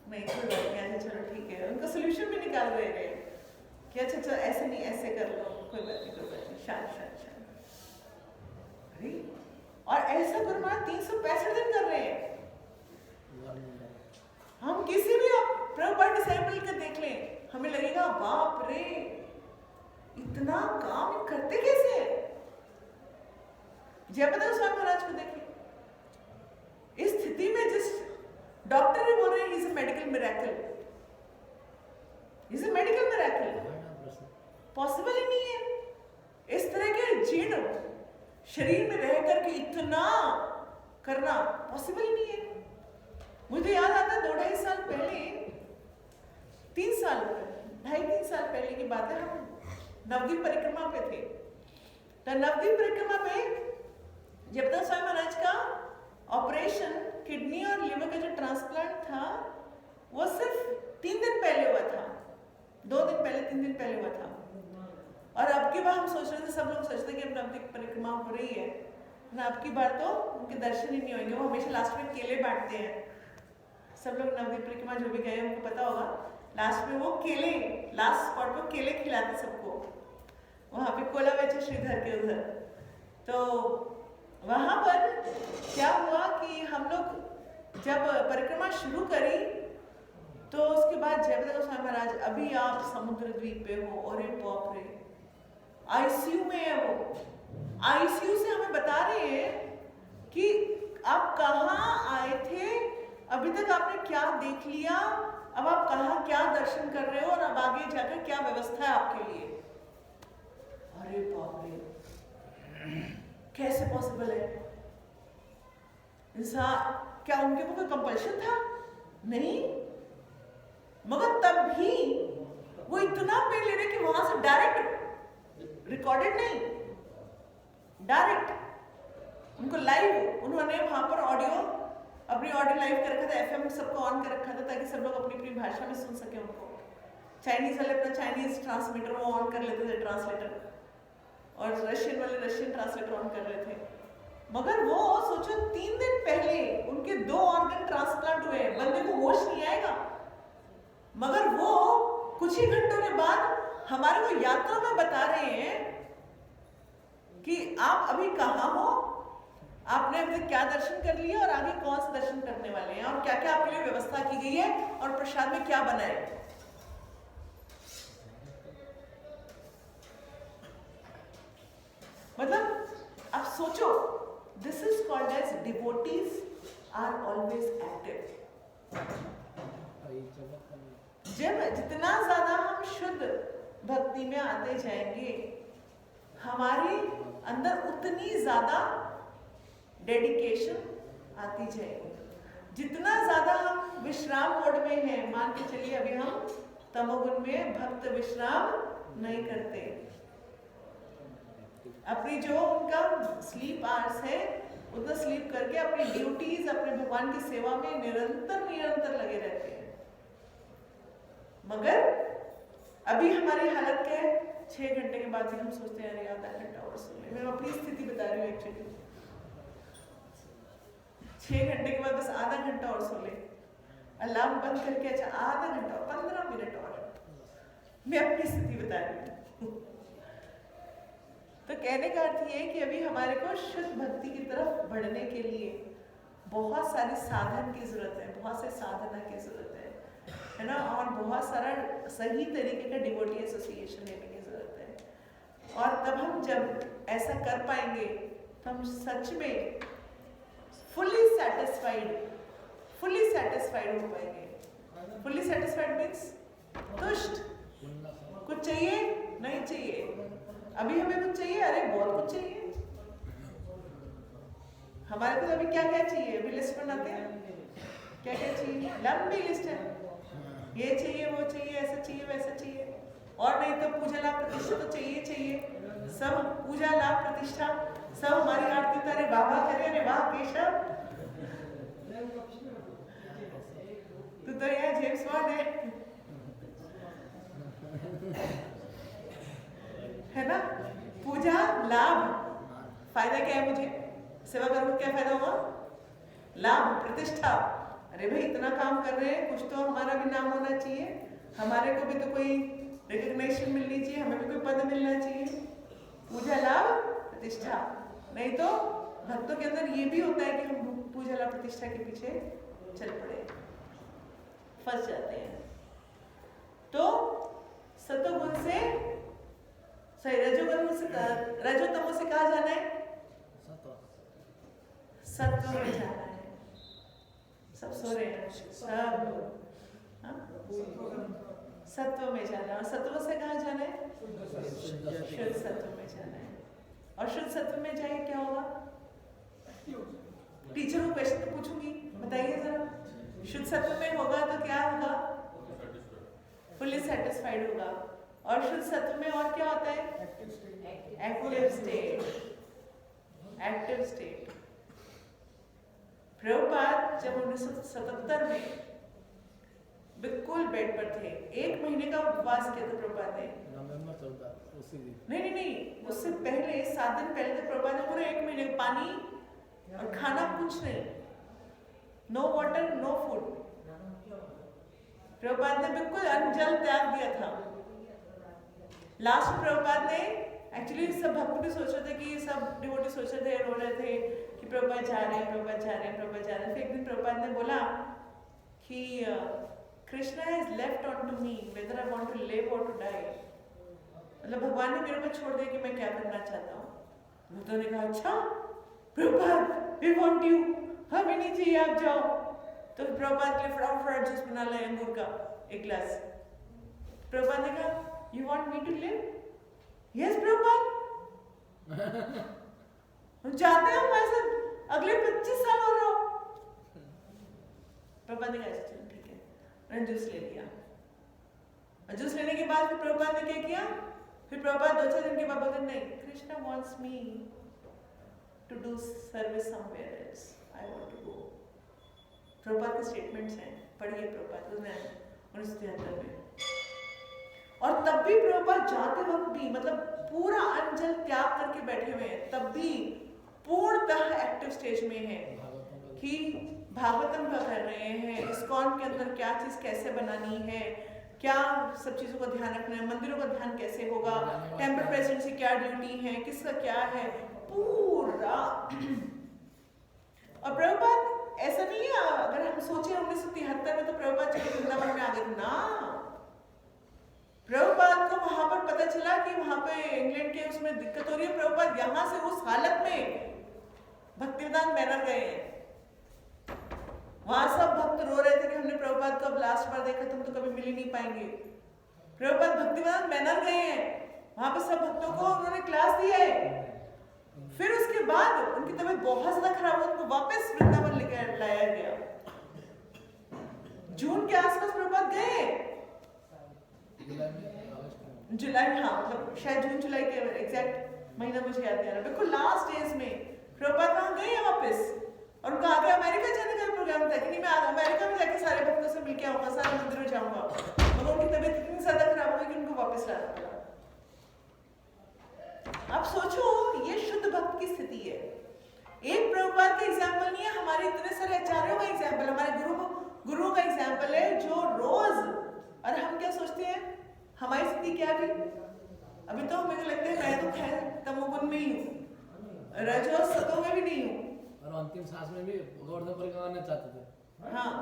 नहीं कोई बात नहीं, अच्छा चलो ठीक है, उनका सोल्यूशन भी निकाल रहे थे कि अच्छा चलो ऐसे नहीं ऐसे कर लो, कोई बात नहीं कोई बात नहीं, शांत शांत शांत। अरे और ऐसा गुरु महाराज 365 दिन कर रहे हैं। हम किसी भी प्रॉपर डिसाइपल के देख लें, हमें लगेगा बाप रे इतना काम करते कैसे। जयप्रकाश स्वामी महाराज को देखिए, इस स्थिति में जिस डॉक्टर भी बोल रहे हैं, is a medical miracle, is a medical miracle, possible ही नहीं है। इस तरह के जीर्ण शरीर में रह करके इतना करना पॉसिबल ही नहीं है। मुझे याद आता है 2-2.5 साल पहले, 3 साल, 2.5-3 साल पहले की बात है, हम नवद्वीप परिक्रमा पे थे। तो नवद्वीप परिक्रमा पे जयप्रकाश स्वामी महाराज का ऑपरेशन किडनी और लिवर का जो ट्रांसप्लांट था वो सिर्फ 3 दिन पहले हुआ था, 2 दिन पहले 3 दिन पहले हुआ था। और अब की बार हम सोच रहे थे, सब लोग सोचते कि अब नवद्वीप परिक्रमा हो रही है ना, अब की बार तो उनके दर्शन ही नहीं होंगे। वो हमेशा लास्ट में केले बांटते हैं, सब लोग नवद्वीप परिक्रमा जो भी गए उनको पता होगा, लास्ट में वो केले, लास्ट स्पॉट पर केले खिलाते सबको, वहाँ पे कोला बेचे श्रीधर के उधर। तो वहाँ पर क्या हुआ कि हम लोग जब परिक्रमा शुरू करी तो उसके बाद जयप्रकाश स्वामी महाराज, अभी आप समुद्र द्वीप पे हो, और बाप रे आईसीयू में है वो, आईसीयू से हमें बता रहे हैं कि आप कहाँ आए थे, अभी तक आपने क्या देख लिया, अब आप कहाँ क्या दर्शन कर रहे हो, और अब आगे जाकर क्या व्यवस्था है आपके लिए। अरे बाप रे कैसे पॉसिबल है इंसान, क्या उनके ऊपर कोई कंपल्शन था? नहीं, मगर तब भी वो इतना पे ले रहे कि वहां से डायरेक्ट रिकॉर्डेड नहीं, डायरेक्ट उनको लाइव, उन्होंने वहां पर ऑडियो, अपनी ऑडियो लाइव कर रखा था, एफएम सबको ऑन कर रखा था ताकि सब लोग अपनी अपनी भाषा में सुन सके उनको। चाइनीज वाले अपना चाइनीज ट्रांसमीटर वो ऑन कर लेते थे, ट्रांसलेटर, और रशियन वाले रशियन ट्रांसलेटर ऑन कर रहे थे। मगर वो सोचो 3 दिन पहले उनके 2 ऑर्गन ट्रांसप्लांट हुए, बंदे को होश नहीं आएगा, मगर वो कुछ ही घंटों के बाद हमारे को यात्रा में बता रहे हैं कि आप अभी कहाँ हो, आपने अभी तक क्या दर्शन कर लिया, और आगे कौन से दर्शन करने वाले हैं, और क्या क्या आपके लिए व्यवस्था की गई है, और प्रसाद में क्या बना है। मतलब आप सोचो, this is called as devotees are always active. जब जितना ज्यादा हम शुद्ध भक्ति में आते जाएंगे, हमारे अंदर उतनी ज्यादा डेडिकेशन आती जाएगी। जितना ज्यादा हम विश्राम मोड में हैं, मान के चलिए अभी हम तमोगुण में भक्त विश्राम नहीं करते, अपनी जो उनका स्लीप आवर्स है उतना स्लीप करके अपनी ड्यूटीज, अपने भगवान की सेवा में निरंतर लगे रहते हैं। मगर अभी हमारी हालत क्या है, 6 घंटे के बाद भी हम सोचते हैं अरे आधा घंटा और सो ले। मैं अपनी स्थिति बता रही हूँ एक्चुअली, 6 घंटे के बाद बस आधा घंटा और सो ले, अलार्म बंद करके अच्छा आधा घंटा और 15 मिनट और। मैं अपनी स्थिति बता रही हूँ। तो कहने का अर्थ ये है कि अभी हमारे को शुद्ध भक्ति की तरफ बढ़ने के लिए बहुत सारी साधन की जरूरत है, बहुत से साधना की जरूरत है ना, और बहुत सारा सही तरीके का डिवोटी एसोसिएशन लेने की जरूरत है। और तब हम जब ऐसा कर पाएंगे तो हम सच में फुली सेटिस्फाइड हो पाएंगे। फुली सेटिस्फाइड मीन्स तुष्ट, कुछ चाहिए नहीं चाहिए, अभी हमें कुछ चाहिए, अरे बहुत कुछ चाहिए हमारे को। तो अभी क्या क्या चाहिए, अभी लिस्ट बनाते हैं, क्या क्या चाहिए, लंबी लिस्ट है, ये चाहिए वो चाहिए, ऐसा चाहिए वैसा चाहिए, और नहीं तो पूजा लाभ प्रतिष्ठा तो चाहिए, सब पूजा लाभ प्रतिष्ठा सब हमारी आरती उतारे, वाह वाह करे, अरे वाह केशव तो यहाँ जेम्स बॉन्ड है। है ना? पूजा लाभ, फायदा क्या है? मुझे सेवा करूंगा, क्या फायदा होगा? लाभ, प्रतिष्ठा। अरे भाई इतना काम कर रहे हैं, कुछ तो हमारा भी नाम होना चाहिए, हमारे को भी तो कोई रिकग्निशन मिलनी चाहिए, हमें भी कोई पद मिलना चाहिए। पूजा लाभ प्रतिष्ठा। नहीं तो भक्तों के अंदर ये भी होता है कि हम पूजा लाभ प्रतिष्ठा के पीछे चल पड़े, फंस जाते हैं। तो सतोगुण से रजोगुण से, रजोतमो से कहा जाना है? सत्व में जाना है। सब सो रहे हैं, सब सत्व में जाना है। और सत्व से कहा जाना है? शुद्ध सत्व में जाना है। और शुद्ध सत्व में जाए क्या होगा? टीचर को क्वेश्चन तो पूछूंगी, बताइए जरा। शुद्ध सत्व में होगा तो क्या होगा? फुल्ली सेटिस्फाइड होगा। और शुद्ध सत्व में और क्या होता है? Active state. Active state. Prabhupada जब 1977 में बिल्कुल बेड पर थे, 1 महीने का उपवास किया था प्रभुपाद ने। नवंबर 14 उसी दिन। नहीं, उससे पहले 7 दिन पहले तक प्रभुपाद ने पूरे 1 महीने पानी और खाना कुछ नहीं, no water no food. Prabhupada ने बिल्कुल अन्न जल त्याग दिया था। लास्ट में प्रभुपाद ने एक्चुअली सब भक्त भी सोच रहे थे कि सब डिवोटी सोच रहे थे, रो रहे थे कि प्रभुपाद जा रहे हैं, प्रभुपाद जा रहे हैं, प्रभुपाद जा रहे हैं। फिर एक दिन प्रभुपाद ने बोला कि Krishna has left on to me whether I want to live or to die. मतलब भगवान ने मेरे को छोड़ दिया कि मैं क्या करना चाहता हूँ। भक्तों ने कहा अच्छा प्रभुपाद वी वांट यू, हमें नहीं चाहिए, आप जाओ। तो प्रभुपाद के लिए फटाफट जूस बना लाए अंगूर का 1 गिलास। प्रभुपाद ने कहा you want me to live? Yes Prabhupada. जाते हैं हमारे साथ अगले 25 साल और रहो। प्रभुपाद ने कहा चलो ठीक है, मैंने जूस ले लिया। और जूस लेने के बाद फिर प्रभुपाद ने क्या किया? फिर प्रभुपाद 2-4 दिन के बाद बोलते नहीं, Krishna wants me to do service somewhere else, I want to go. Prabhupada के स्टेटमेंट्स हैं, पढ़िए प्रभुपाद उसने 1973 में। और तब भी प्रभुपाद जाते वक्त भी मतलब पूरा अन्न जल त्याग करके बैठे हुए हैं, तब भी पूर्णतः एक्टिव स्टेज में है कि भागवतम का कर रहे हैं, इस्कॉन के अंदर क्या चीज कैसे बनानी है, क्या सब चीजों का ध्यान रखना है, मंदिरों का ध्यान कैसे होगा, टेम्पल प्रेसिडेंट की क्या ड्यूटी है, किसका क्या है, पूरा। और प्रभुपाद ऐसा नहीं है, अगर हम सोचे 1973 में तो प्रभुपाद चलो वृंदावन में आ गए ना। प्रभुपाद को वहां पर पता चला कि वहां पे इंग्लैंड के उसमें दिक्कत हो रही है। प्रभुपाद यहां से उस हालत में भक्तिवेदांत बैनर गए हैं। वहां सब भक्त रो रहे थे कि हमने प्रभुपाद को अब लास्ट बार देखा, तुम तो कभी मिल ही नहीं पाएंगे। प्रभुपाद भक्तिवेदांत बैनर गए हैं, वहां पे सब भक्तों को उन्होंने क्लास दिया है। फिर उसके बाद उनकी तबीयत बहुत ज्यादा खराब हुई, उनको वापस वृंदावन लेकर लाया गया। जून के आसपास प्रभुपाद गए, जुलाई में, हाँ मतलब शायद जून जुलाई के एग्जैक्ट महीना मुझे याद नहीं आ रहा, बिल्कुल लास्ट डेज में प्रभुपाद वहां गए हैं वापस। और उनका आगे अमेरिका जाने का प्रोग्राम था कि नहीं मैं अमेरिका में जाके सारे भक्तों से मिलके आऊंगा, सारे मंदिरों जाऊंगा, मगर उनकी तबीयत इतनी ज्यादा खराब हो गई कि उनको वापस लाना पड़ा। अब सोचो ये शुद्ध भक्त की स्थिति है। एक प्रभुपाद का एग्जाम्पल नहीं है, हमारे इतने सारे आचार्यों का एग्जाम्पल, हमारे गुरुओं का एग्जाम्पल है जो रोज। और हम क्या सोचते हैं हमारी स्थिति क्या भी? अभी तो मेरे को लगता है मैं तो खैर तमोगुण में ही हूँ, रजो सतो में भी नहीं हूँ। और अंतिम सांस में भी गोवर्धन परिक्रमा करना चाहते थे। हाँ,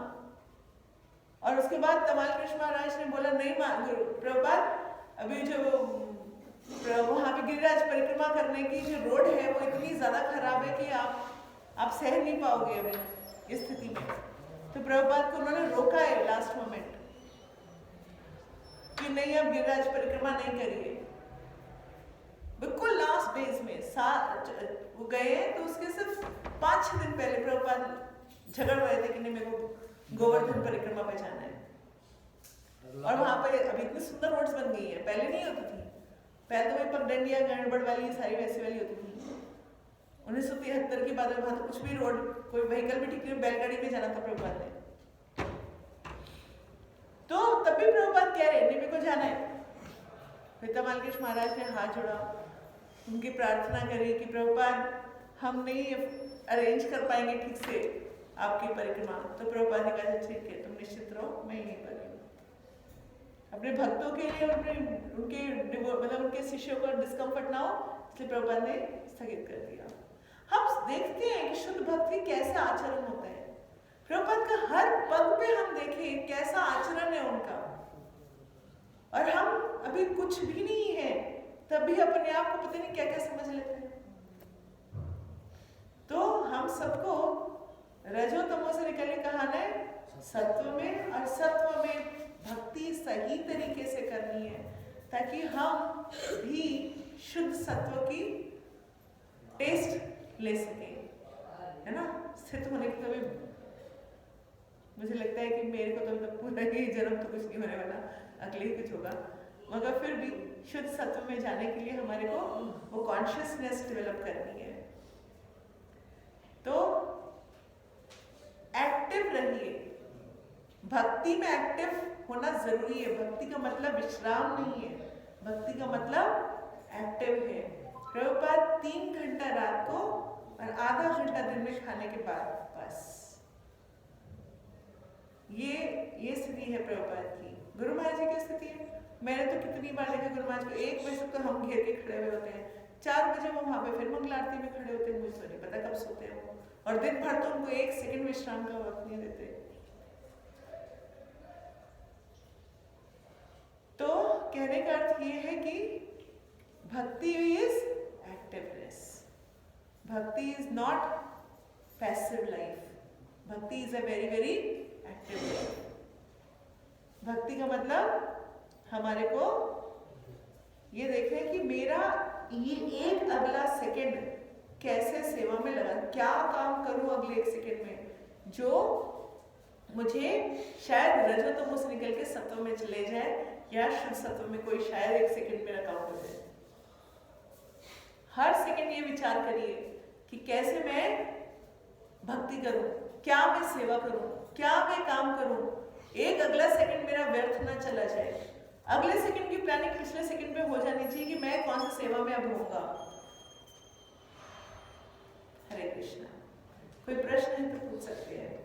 और उसके बाद तमाल कृष्ण महाराज ने बोला नहीं प्रभुपाद, अभी जो वहां पे गिरिराज परिक्रमा करने की जो रोड है वो इतनी ज्यादा खराब है कि आप सह नहीं पाओगे अभी इस स्थिति में। तो प्रभुपाद को उन्होंने रोका है लास्ट मोमेंट कि नहीं अब गिरिराज परिक्रमा नहीं करिए। बिल्कुल लास्ट डेज में वो गए तो उसके सिर्फ 5-6 दिन पहले प्रभुपाद झगड़ रहे थे कि नहीं मेरे को गोवर्धन परिक्रमा पे जाना है। और वहां पे अभी इतनी सुंदर रोड्स बन गई है, पहले नहीं होती थी। पहले तो वही पगडंडिया गड़बड़ वाली सारी वैसी वाली होती थी। 1973 के बाद वहां तो कुछ भी रोड, कोई व्हीकल भी ठीक नहीं, बैलगाड़ी में जाना था प्रभुपाद ने। तो तब भी प्रभुपाद कह रहे नहीं मेरे को जाना है। पिता मालकेश महाराज ने हाथ जोड़ा, उनकी प्रार्थना करी कि प्रभुपाद हम नहीं अरेंज कर पाएंगे ठीक से आपकी परिक्रमा। तो प्रभुपाद ने कहा ठीक है, तुम निश्चित रहो, मैं यहीं पर हूँ। अपने भक्तों के लिए उनके शिष्यों को डिस्कम्फर्ट ना हो, इसलिए प्रभुपाद ने स्थगित कर दिया। हम देखते हैं कि शुद्ध भक्ति कैसा आचरण होता है। प्रभुपाद का हर पग पे हम देखें कैसा आचरण है उनका, और हम अभी कुछ भी नहीं है तब भी अपने आप को पता नहीं क्या क्या समझ लेते हैं। तो हम सबको रजो तमो से निकलने कहा है सत्व में, और सत्व में भक्ति सही तरीके से करनी है ताकि हम भी शुद्ध सत्व की टेस्ट ले सकें, है ना। स्थित होने की कभी मुझे लगता है कि मेरे को तो पूरा ही जन्म तो कुछ नहीं होने वाला, अगले ही कुछ होगा, मगर फिर भी शुद्ध सत्व में जाने के लिए हमारे को वो कॉन्शियसनेस डेवलप करनी है। तो एक्टिव रहिए, भक्ति में एक्टिव होना जरूरी है। भक्ति का मतलब विश्राम नहीं है, भक्ति का मतलब एक्टिव है। प्रभुपाद 3 घंटा रात को और आधा घंटा दिन में खाने के बाद, बस ये स्थिति है प्रभुपाद की। गुरु महाराज जी की स्थिति है, मैंने तो कितनी बार देखा गुरु महाराज को 1 बजे तक तो हम घेर के खड़े हुए होते हैं, 4 बजे वो वहां पे फिर मंगल आरती में खड़े होते हैं, मुझे तो नहीं पता कब सोते हैं वो, और दिन भर तो उनको 1 सेकंड विश्राम का वक्त नहीं देते। तो कहने का अर्थ ये है कि भक्ति इज एक्टिवनेस, भक्ति इज नॉट पैसिव लाइफ, भक्ति is a very very active life. भक्ति का मतलब हमारे को ये देखना है कि मेरा ये एक अगला सेकंड कैसे सेवा में लगा, क्या काम करूं अगले 1 सेकंड में जो मुझे शायद रजोतमो से निकल के सत्व में चले जाए, या शुद्ध सत्व में कोई शायद 1 सेकंड मेरा काम हो जाए। हर सेकंड ये विचार करिए कि कैसे मैं भक्ति करूं, क्या मैं सेवा करूं, क्या मैं काम करूं, एक अगला सेकंड मेरा व्यर्थ ना चला जाए। अगले सेकंड की प्लानिंग पिछले सेकंड पे हो जानी चाहिए कि मैं कौन सी सेवा में अब होऊंगा। हरे कृष्णा। कोई प्रश्न है तो पूछ सकते हैं।